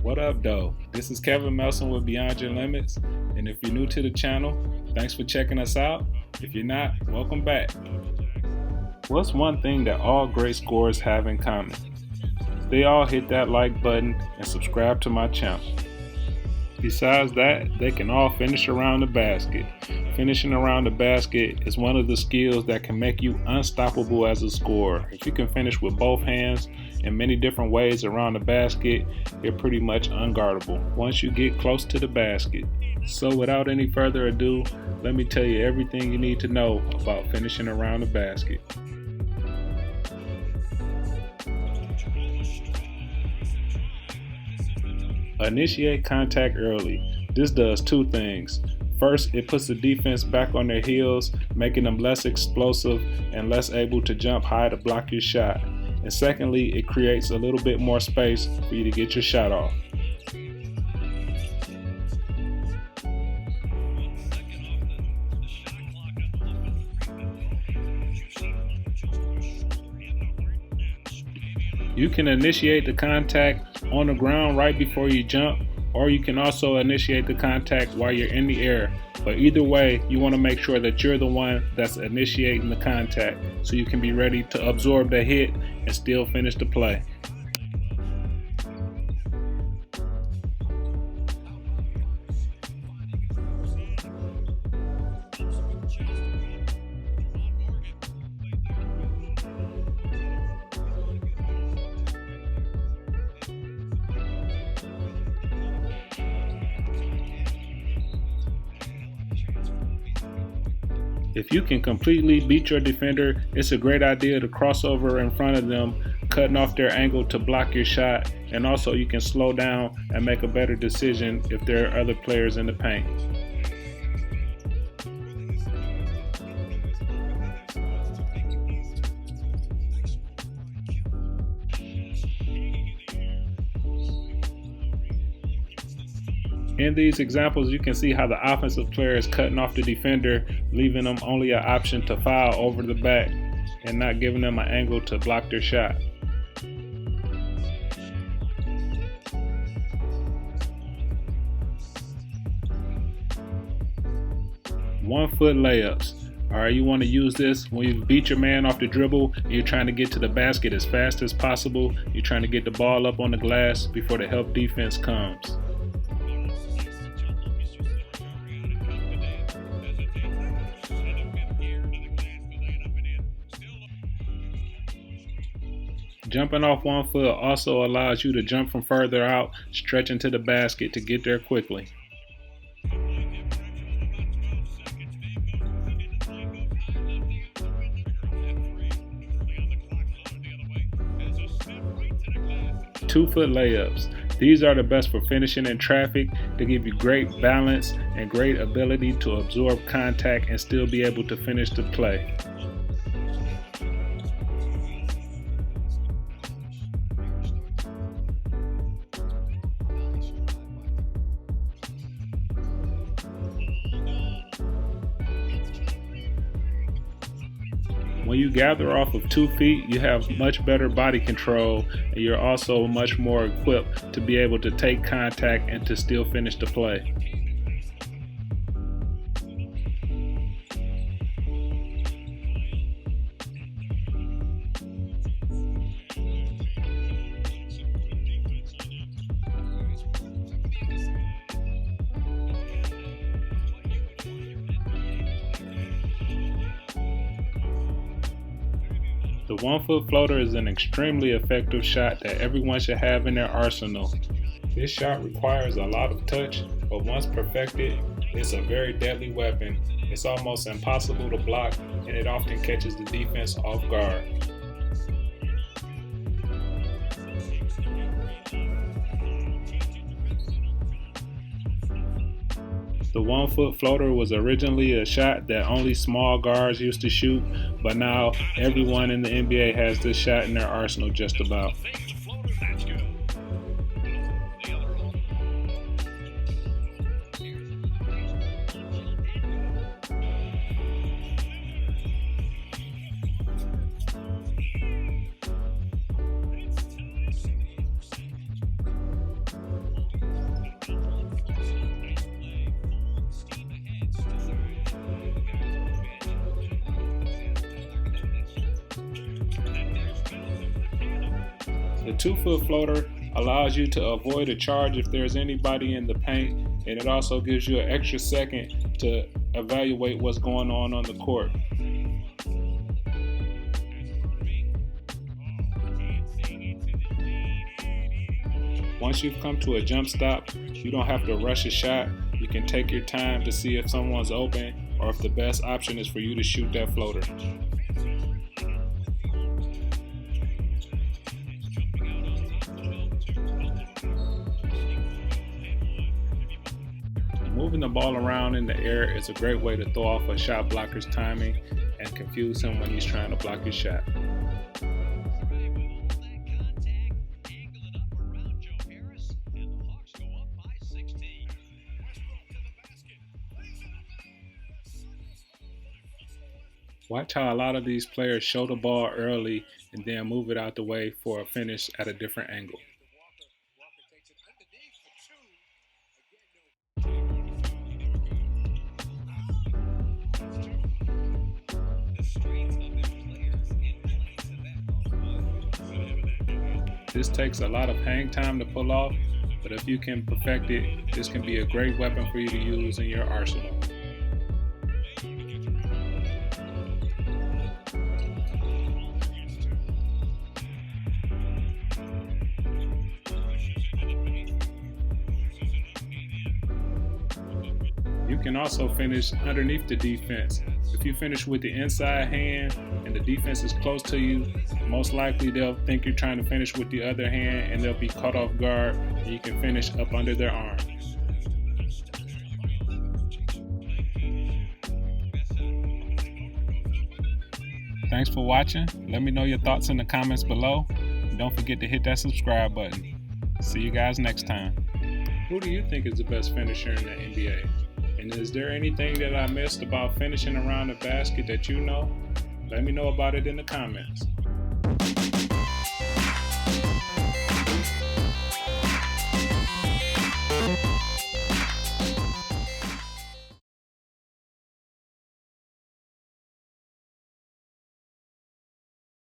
What up, though? This is Kevin Melson with Beyond Your Limits, and if you're new to the channel, thanks for checking us out. If you're not, welcome back. What's one thing that all great scorers have in common? They all hit that like button and subscribe to my channel. Besides that, they can all finish around the basket. Finishing around the basket is one of the skills that can make you unstoppable as a scorer. If you can finish with both hands in many different ways around the basket, you're pretty much unguardable once you get close to the basket. So without any further ado, let me tell you everything you need to know about finishing around the basket. Initiate contact early. This does two things. First, it puts the defense back on their heels, making them less explosive and less able to jump high to block your shot. And secondly, it creates a little bit more space for you to get your shot off. You can initiate the contact on the ground right before you jump, or you can also initiate the contact while you're in the air. But either way, you want to make sure that you're the one that's initiating the contact so you can be ready to absorb the hit and still finish the play. If you can completely beat your defender, it's a great idea to cross over in front of them, cutting off their angle to block your shot, and also you can slow down and make a better decision if there are other players in the paint. In these examples, you can see how the offensive player is cutting off the defender, leaving them only an option to foul over the back and not giving them an angle to block their shot. One-foot layups. Alright, you want to use this when you beat your man off the dribble and you're trying to get to the basket as fast as possible. You're trying to get the ball up on the glass before the help defense comes. Jumping off one foot also allows you to jump from further out, stretching to the basket to get there quickly. Two-foot layups. These are the best for finishing in traffic. They give you great balance and great ability to absorb contact and still be able to finish the play. When you gather off of 2 feet, you have much better body control, and you're also much more equipped to be able to take contact and to still finish the play. The one-foot floater is an extremely effective shot that everyone should have in their arsenal. This shot requires a lot of touch, but once perfected, it's a very deadly weapon. It's almost impossible to block, and it often catches the defense off guard. The one-foot floater was originally a shot that only small guards used to shoot, but now everyone in the NBA has this shot in their arsenal just about. The 2-foot floater allows you to avoid a charge if there's anybody in the paint, and it also gives you an extra second to evaluate what's going on the court. Once you've come to a jump stop, you don't have to rush a shot. You can take your time to see if someone's open or if the best option is for you to shoot that floater. Moving the ball around in the air is a great way to throw off a shot blocker's timing and confuse him when he's trying to block your shot. Watch how a lot of these players show the ball early and then move it out the way for a finish at a different angle. This takes a lot of hang time to pull off, but if you can perfect it, this can be a great weapon for you to use in your arsenal. You can also finish underneath the defense. If you finish with the inside hand and the defense is close to you, most likely they'll think you're trying to finish with the other hand and they'll be caught off guard, and you can finish up under their arm. Thanks for watching. Let me know your thoughts in the comments below. And don't forget to hit that subscribe button. See you guys next time. Who do you think is the best finisher in the NBA? And is there anything that I missed about finishing around the basket that you know? Let me know about it in the comments.